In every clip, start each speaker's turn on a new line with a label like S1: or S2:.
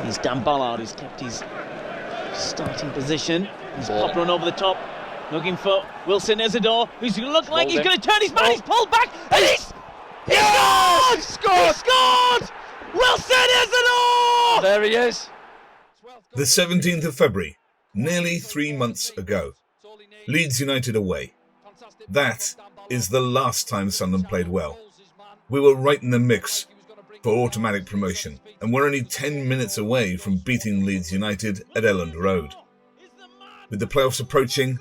S1: He's Dan Ballard, who's kept his starting position. He's popped one over the top, looking for Wilson Isidore, who's going to look like he's going to turn his man. He's pulled back, and he's scored! He scored! Wilson Isidore!
S2: There he is.
S3: The 17th of February, nearly 3 months ago. Leeds United away. That is the last time Sunderland played well. We were right in the mix for automatic promotion, and we're only 10 minutes away from beating Leeds United at Elland Road. With the playoffs approaching,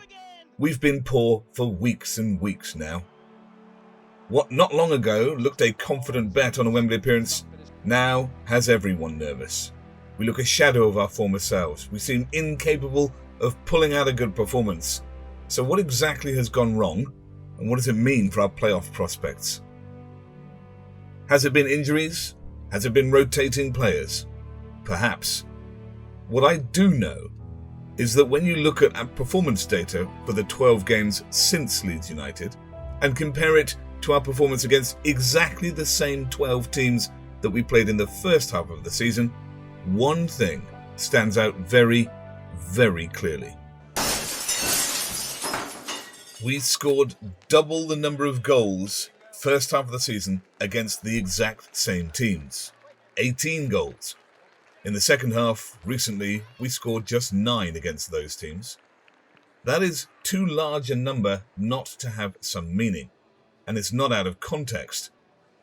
S3: we've been poor for weeks and weeks now. What not long ago looked a confident bet on a Wembley appearance now has everyone nervous. We look a shadow of our former selves. We seem incapable of pulling out a good performance. So what exactly has gone wrong, and what does it mean for our playoff prospects? Has it been injuries? Has it been rotating players? Perhaps. What I do know is that when you look at our performance data for the 12 games since Leeds United and compare it to our performance against exactly the same 12 teams that we played in the first half of the season, one thing stands out very, very clearly. We scored double the number of goals first half of the season against the exact same teams. 18 goals. In the second half, recently, we scored just 9 against those teams. That is too large a number not to have some meaning, and it's not out of context.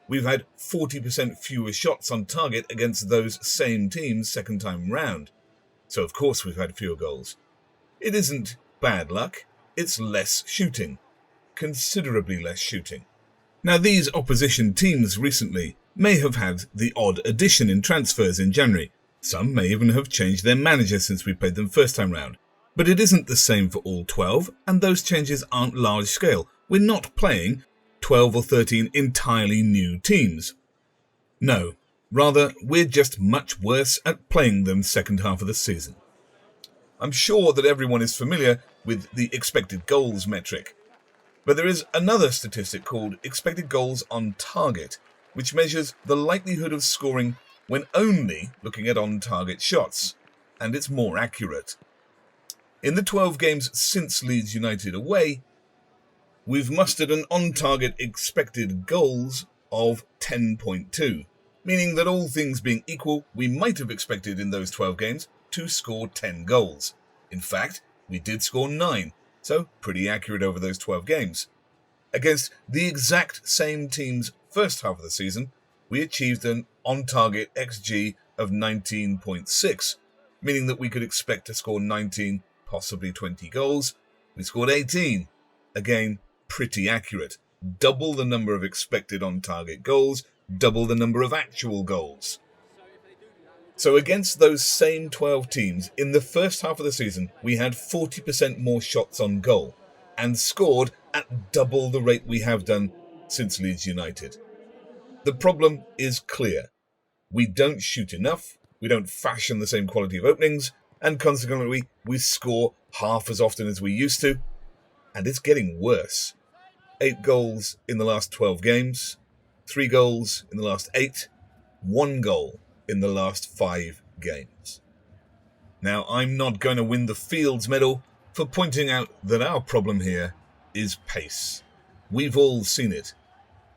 S3: We've had 40% fewer shots on target against those same teams second time round, so of course we've had fewer goals. It isn't bad luck, it's less shooting. Considerably less shooting. Now, these opposition teams recently may have had the odd addition in transfers in January. Some may even have changed their manager since we played them first time round. But it isn't the same for all 12, and those changes aren't large scale. We're not playing 12 or 13 entirely new teams. No, rather, we're just much worse at playing them second half of the season. I'm sure that everyone is familiar with the expected goals metric. But there is another statistic called expected goals on target, which measures the likelihood of scoring when only looking at on-target shots, and it's more accurate. In the 12 games since Leeds United away, we've mustered an on-target expected goals of 10.2, meaning that all things being equal, we might have expected in those 12 games to score 10 goals. In fact, we did score 9, so pretty accurate over those 12 games. Against the exact same teams first half of the season, we achieved an on-target XG of 19.6, meaning that we could expect to score 19, possibly 20 goals. We scored 18. Again, pretty accurate. Double the number of expected on-target goals, double the number of actual goals. So against those same 12 teams, in the first half of the season, we had 40% more shots on goal and scored at double the rate we have done since Leeds United. The problem is clear. We don't shoot enough, we don't fashion the same quality of openings, and consequently we score half as often as we used to, and it's getting worse. 8 goals in the last 12 games, 3 goals in the last 8, 1 goal in the last 5 games. Now, I'm not going to win the Fields medal for pointing out that our problem here is pace. We've all seen it.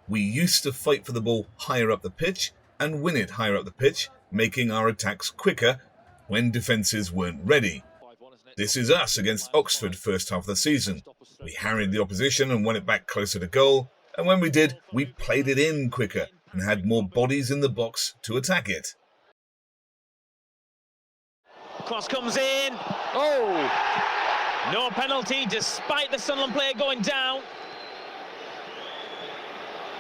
S3: We used to fight for the ball higher up the pitch and win it higher up the pitch, making our attacks quicker when defences weren't ready. This is us against Oxford first half of the season. We harried the opposition and won it back closer to goal, and when we did, we played it in quicker and had more bodies in the box to attack it.
S1: Cross comes in. Oh! No penalty despite the Sunderland player going down.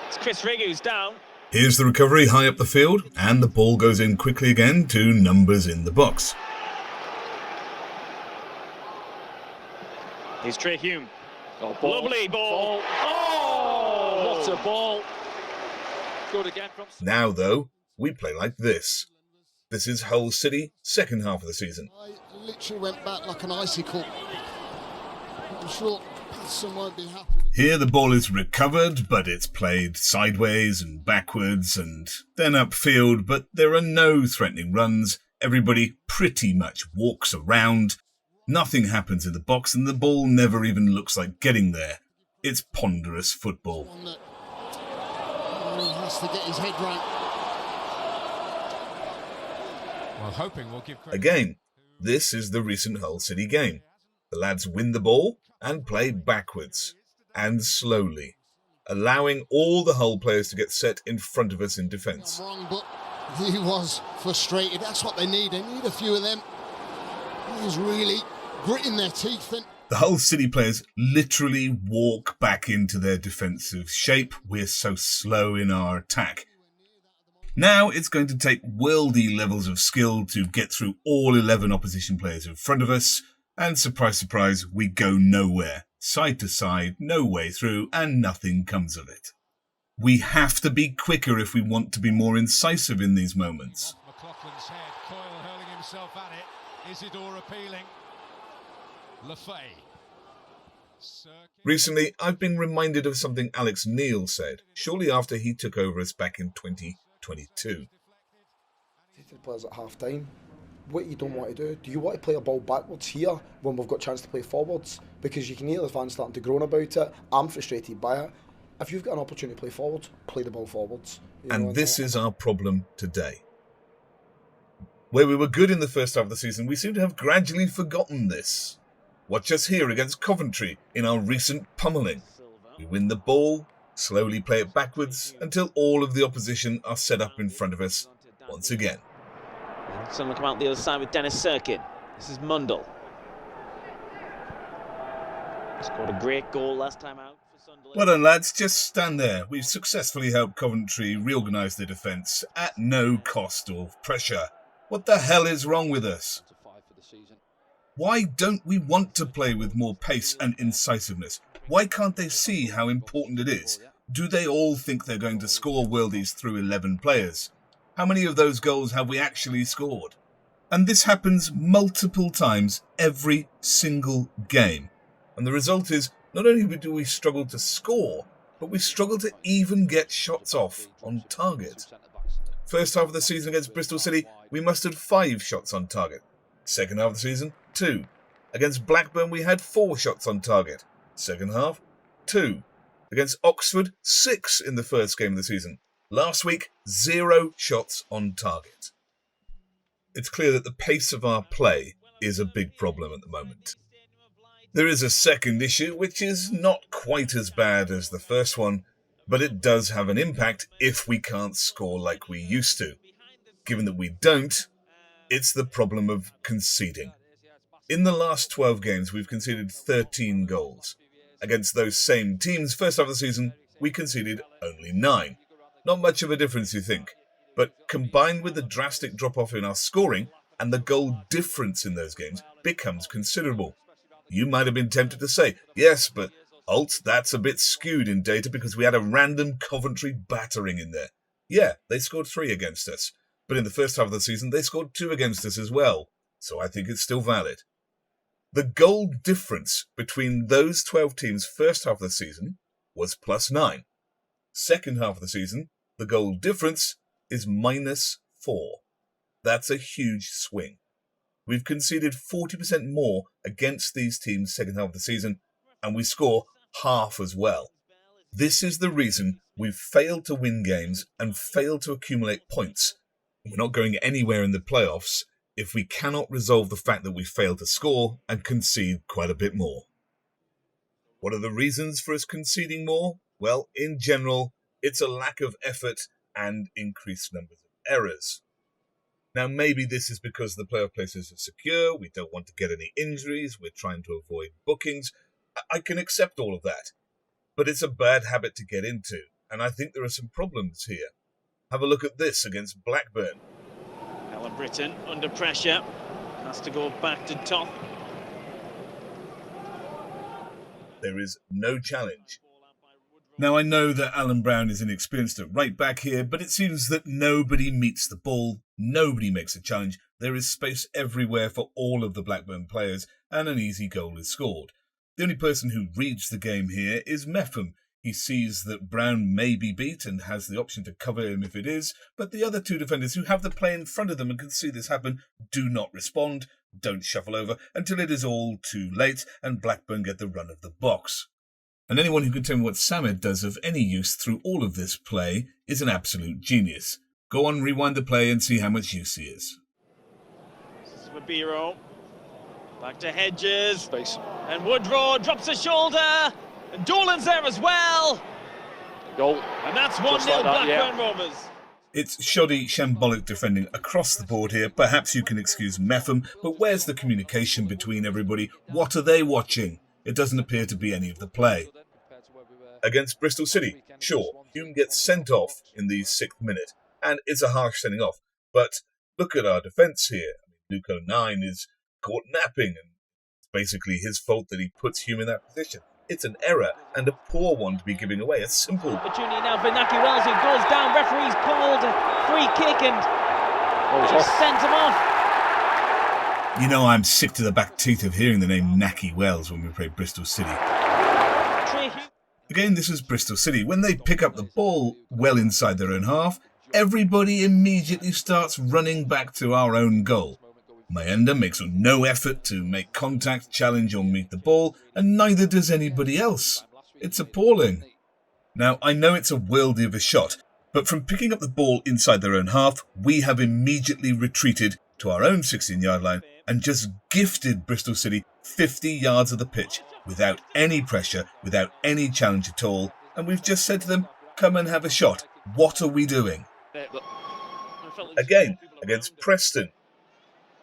S1: It's Chris Rigg who's down.
S3: Here's the recovery high up the field, and the ball goes in quickly again to numbers in the box.
S1: Here's Trey Hume.
S2: Oh, ball.
S1: Lovely ball. Oh!
S2: What a ball. Good again from...
S3: Now, though, we play like this. This is Hull City, second half of the season.
S4: I literally went back like an icicle. I'm sure someone won't be happy.
S3: Here the ball is recovered, but it's played sideways and backwards and then upfield, but there are no threatening runs, Everybody pretty much walks around. Nothing happens in the box and the ball never even looks like getting there. It's ponderous football.
S4: One that he has to get his head right.
S5: Well, hoping we'll give credit.
S3: Again, this is the recent Hull City game. The lads win the ball and play backwards and slowly, allowing all the Hull players to get set in front of us in defence.
S4: I'm wrong, but he was frustrated. That's what they need. They need a few of them. He's really gritting their teeth. And
S3: the Hull City players literally walk back into their defensive shape. We're so slow in our attack. Now it's going to take worldy levels of skill to get through all 11 opposition players in front of us, and surprise, surprise, we go nowhere. Side to side, no way through, and nothing comes of it. We have to be quicker if we want to be more incisive in these moments.
S5: McLaughlin's head, Coyle hurling himself at it. Isidore appealing. Lafay.
S3: Recently, I've been reminded of something Alex Neil said, shortly after he took over us back in 2022.
S6: The players at half time. What you don't want to do you want to play a ball backwards here when we've got a chance to play forwards? Because you can hear the fans starting to groan about it. I'm frustrated by it. If you've got an opportunity to play forwards, play the ball forwards.
S3: And this is our problem today. Where we were good in the first half of the season, we seem to have gradually forgotten this. Watch us here against Coventry in our recent pummelling. We win the ball, slowly play it backwards until all of the opposition are set up in front of us once again.
S1: Sunderland come out the other side with Dennis Serkin. This is Mundell. Scored a great goal last time out for Sunderland.
S3: Well done, lads. Just stand there. We've successfully helped Coventry reorganise their defence at no cost or pressure. What the hell is wrong with us? Why don't we want to play with more pace and incisiveness? Why can't they see how important it is? Do they all think they're going to score worldies through 11 players? How many of those goals have we actually scored? And this happens multiple times every single game. And the result is, not only do we struggle to score, but we struggle to even get shots off on target. First half of the season against Bristol City, we mustered 5 shots on target. Second half of the season, 2. Against Blackburn, we had 4 shots on target. Second half, 2. Against Oxford, 6 in the first game of the season. Last week, 0 shots on target. It's clear that the pace of our play is a big problem at the moment. There is a second issue, which is not quite as bad as the first one, but it does have an impact if we can't score like we used to. Given that we don't, it's the problem of conceding. In the last 12 games, we've conceded 13 goals. Against those same teams, first half of the season, we conceded only 9. Not much of a difference, you think, but combined with the drastic drop-off in our scoring and the goal difference in those games becomes considerable. You might have been tempted to say, yes, but Alt, that's a bit skewed in data because we had a random Coventry battering in there. Yeah, they scored 3 against us, but in the first half of the season they scored 2 against us as well, so I think it's still valid. The goal difference between those 12 teams' first half of the season was +9. Second half of the season, the goal difference is -4. That's a huge swing. We've conceded 40% more against these teams second half of the season, and we score half as well. This is the reason we've failed to win games and failed to accumulate points. We're not going anywhere in the playoffs if we cannot resolve the fact that we failed to score and concede quite a bit more. What are the reasons for us conceding more? Well, in general, it's a lack of effort and increased numbers of errors. Now, maybe this is because the playoff places are secure, we don't want to get any injuries, we're trying to avoid bookings. I can accept all of that. But it's a bad habit to get into, and I think there are some problems here. Have a look at this against Blackburn.
S1: Alan Britton under pressure, has to go back to top.
S3: There is no challenge. Now, I know that Alan Brown is inexperienced at right back here, but it seems that nobody meets the ball, nobody makes a challenge. There is space everywhere for all of the Blackburn players, and an easy goal is scored. The only person who reads the game here is Meffam. He sees that Brown may be beat and has the option to cover him if it is, but the other two defenders who have the play in front of them and can see this happen do not respond, don't shuffle over until it is all too late and Blackburn get the run of the box. And anyone who can tell me what Samed does of any use through all of this play is an absolute genius. Go on, rewind the play and see how much use he is.
S1: This is Wabiro. Back to Hedges.
S2: Space.
S1: And Woodrow drops a shoulder. And Dolan's there as well.
S2: Goal.
S1: And that's 1-0
S2: Just like that,
S1: Blackburn
S2: yeah.
S1: Rovers.
S3: It's shoddy, shambolic defending across the board here. Perhaps you can excuse Metham, but where's the communication between everybody? What are they watching? It doesn't appear to be any of the play. Against Bristol City, sure, Hume gets sent off in the 6th minute, and it's a harsh sending off. But look at our defence here. Luke 09 is caught napping, and it's basically his fault that he puts Hume in that position. It's an error, and a poor one to be giving away. A simple
S1: Opportunity now for Naki Wells, who goes down. Referee's called a free kick and he's sent him off.
S3: You know, I'm sick to the back teeth of hearing the name Naki Wells when we play Bristol City. Again, this is Bristol City. When they pick up the ball well inside their own half, everybody immediately starts running back to our own goal. Mayenda makes no effort to make contact, challenge or meet the ball, and neither does anybody else. It's appalling. Now, I know it's a worldie of a shot, but from picking up the ball inside their own half, we have immediately retreated to our own 16-yard line and just gifted Bristol City 50 yards of the pitch without any pressure, without any challenge at all, and we've just said to them, come and have a shot. What are we doing? Again, against Preston.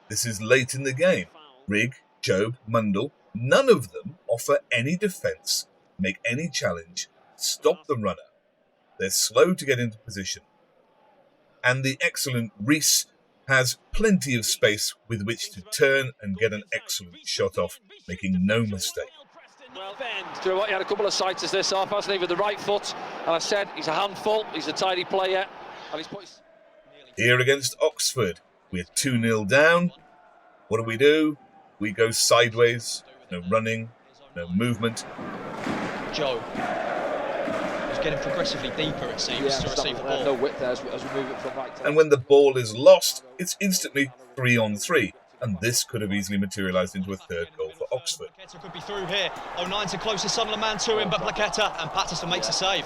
S3: This is late in the game. Rigg, Jobe, Mundle, none of them offer any defence, make any challenge, stop the runner. They're slow to get into position. And the excellent Rees has plenty of space with which to turn and get an excellent shot off, making no mistake.
S2: Do you know what? He had a couple of sights as this half, hasn't he, with the right foot. And I said, he's a handful, he's a tidy player. And he's put his...
S3: Here against Oxford, we're 2-0 down. What do? We go sideways, no running, no movement.
S7: Joe is getting progressively deeper, it seems, to receive the ball.
S2: No width there as we move it from right to
S3: And when the ball is lost, it's instantly 3-on-3. And this could have easily materialised into a third goal for Oxford.
S7: Plaqueta could be through here. 09's the closest Sunderland man to him, but Plaqueta and Patterson makes a save.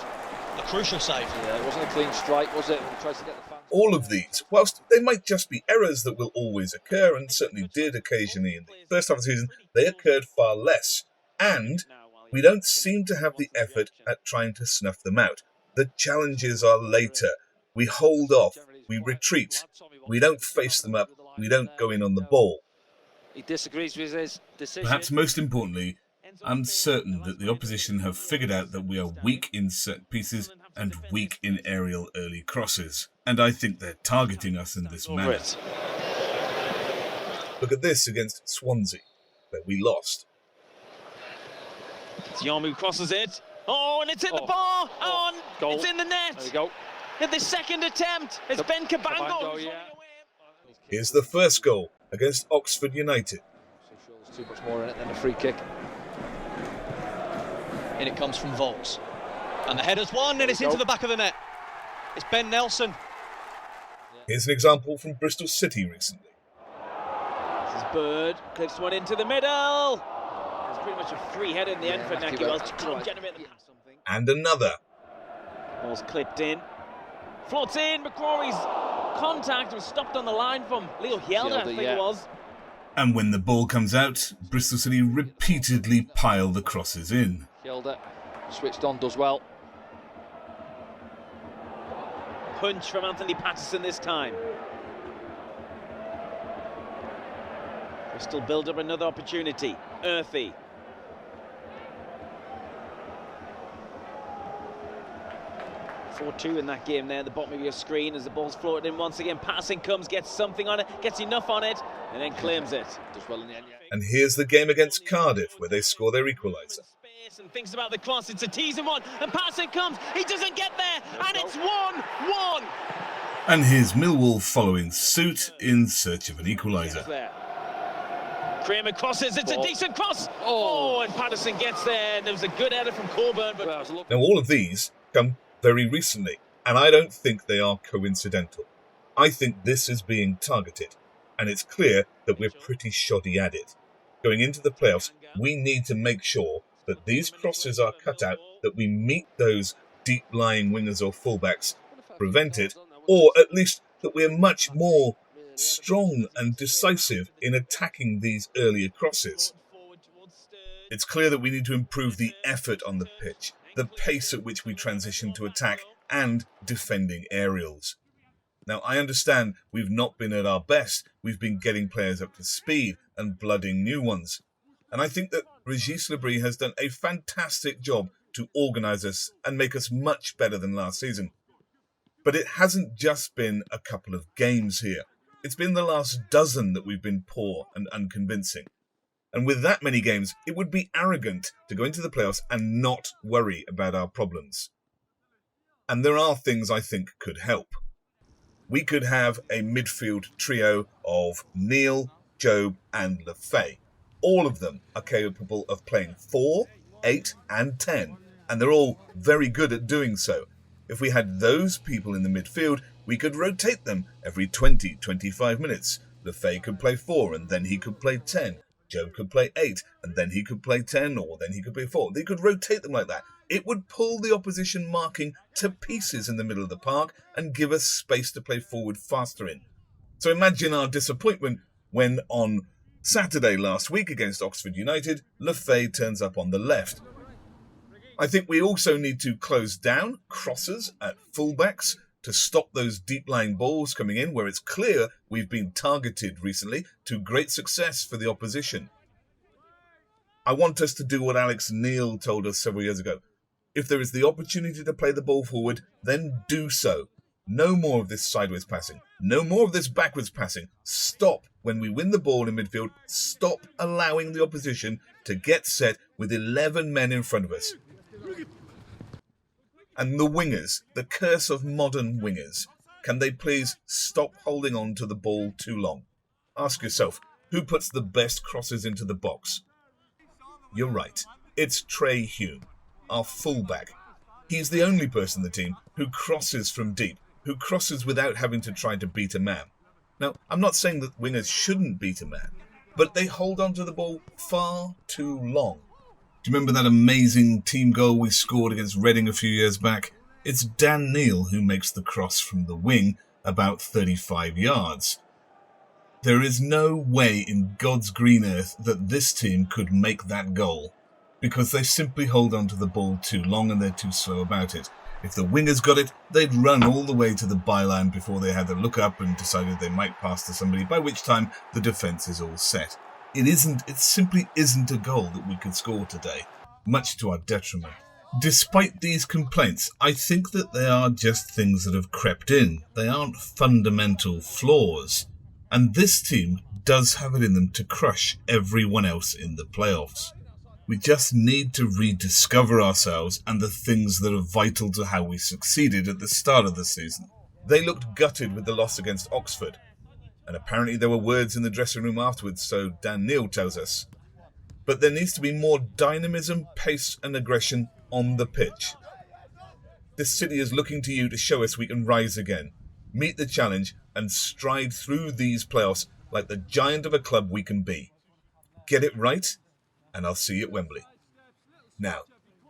S7: A crucial save.
S2: Yeah, it wasn't a clean strike, was it? When he tries to get the fans.
S3: All of these, whilst they might just be errors that will always occur, and certainly did occasionally in the first half of the season, they occurred far less. And we don't seem to have the effort at trying to snuff them out. The challenges are later. We hold off. We retreat. We don't face them up. We don't go in on the ball.
S2: He disagrees with his decision.
S3: Perhaps most importantly, I'm certain that the opposition have figured out that we are weak in set pieces and weak in aerial early crosses. And I think they're targeting us in this manner. Look at this against Swansea, where we lost.
S1: Yamu crosses it. Oh, and it's hit the bar. Oh, and
S2: goal.
S1: it's in the net.
S2: There we go.
S1: At the second attempt, it's Ben Cabango.
S2: Cabango, yeah.
S3: Here's the first goal against Oxford United.
S2: So sure there's too much more in it than a free kick.
S7: In it comes from Volks. And the header's won, and it's into the back of the net. It's Ben Nelson.
S3: Here's an example from Bristol City recently.
S1: This is Bird, clips one into the middle. It's pretty much a free header in the end for Naki Wells to generate the pass.
S3: And another.
S1: Ball's clipped in. Floats in, McCrory's contact was stopped on the line from Leo Hjelde, I think it was.
S3: And when the ball comes out, Bristol City repeatedly pile the crosses in.
S2: Hjelde switched on, does well.
S1: Punch from Anthony Patterson this time. Bristol build up another opportunity. Earthy. (4-2) in that game there, the bottom of your screen as the ball's floated in once again. Patterson comes, gets something on it, gets enough on it, and then claims it.
S2: Does well in the end, yeah.
S3: And here's the game against Cardiff, where they score their equaliser.
S1: And thinks about the cross, it's a teasing one, and Patterson comes, he doesn't get there, and it's 1-1.
S3: And here's Millwall following suit in search of an equaliser.
S1: Kramer crosses, it's a decent cross!
S2: Oh.
S1: Oh, and Patterson gets there, and there was a good header from Coburn, but...
S3: Now, all of these come very recently, and I don't think they are coincidental. I think this is being targeted, and it's clear that we're pretty shoddy at it. Going into the playoffs, we need to make sure that these crosses are cut out, that we meet those deep-lying wingers or fullbacks, prevent it, or at least that we're much more strong and decisive in attacking these earlier crosses. It's clear that we need to improve the effort on the pitch, the pace at which we transition to attack, and defending aerials. Now, I understand we've not been at our best. We've been getting players up to speed and blooding new ones. And I think that Régis Le Bris has done a fantastic job to organise us and make us much better than last season. But it hasn't just been a couple of games here. It's been the last dozen that we've been poor and unconvincing. And with that many games, it would be arrogant to go into the playoffs and not worry about our problems. And there are things I think could help. We could have a midfield trio of Neil, Jobe and Le Fay. All of them are capable of playing 4, 8 and 10, and they're all very good at doing so. If we had those people in the midfield, we could rotate them every 20-25 minutes. Le Fay could play 4 and then he could play 10. Jobe could play 8 and then he could play 10 or then he could play 4. They could rotate them like that. It would pull the opposition marking to pieces in the middle of the park and give us space to play forward faster in. So imagine our disappointment when on Saturday last week against Oxford United, Le Fay turns up on the left. I think we also need to close down crosses at fullbacks to stop those deep-lying balls coming in where it's clear we've been targeted recently to great success for the opposition. I want us to do what Alex Neil told us several years ago. If there is the opportunity to play the ball forward, then do so. No more of this sideways passing. No more of this backwards passing. Stop when we win the ball in midfield. Stop allowing the opposition to get set with 11 men in front of us. And the wingers, the curse of modern wingers, can they please stop holding on to the ball too long? Ask yourself, who puts the best crosses into the box? You're right, it's Trey Hume, our fullback. He's the only person in the team who crosses from deep, who crosses without having to try to beat a man. Now, I'm not saying that wingers shouldn't beat a man, but they hold on to the ball far too long. Do you remember that amazing team goal we scored against Reading a few years back? It's Dan Neil who makes the cross from the wing about 35 yards. There is no way in God's green earth that this team could make that goal because they simply hold on to the ball too long and they're too slow about it. If the wingers got it, they'd run all the way to the byline before they had to look up and decided they might pass to somebody, by which time the defence is all set. It simply isn't a goal that we could score today, much to our detriment. Despite these complaints, I think that they are just things that have crept in. They aren't fundamental flaws. And this team does have it in them to crush everyone else in the playoffs. We just need to rediscover ourselves and the things that are vital to how we succeeded at the start of the season. They looked gutted with the loss against Oxford. And apparently there were words in the dressing room afterwards, so Dan Neil tells us. But there needs to be more dynamism, pace and aggression on the pitch. This city is looking to you to show us we can rise again, meet the challenge and stride through these playoffs like the giant of a club we can be. Get it right, and I'll see you at Wembley. Now,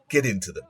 S3: get into them.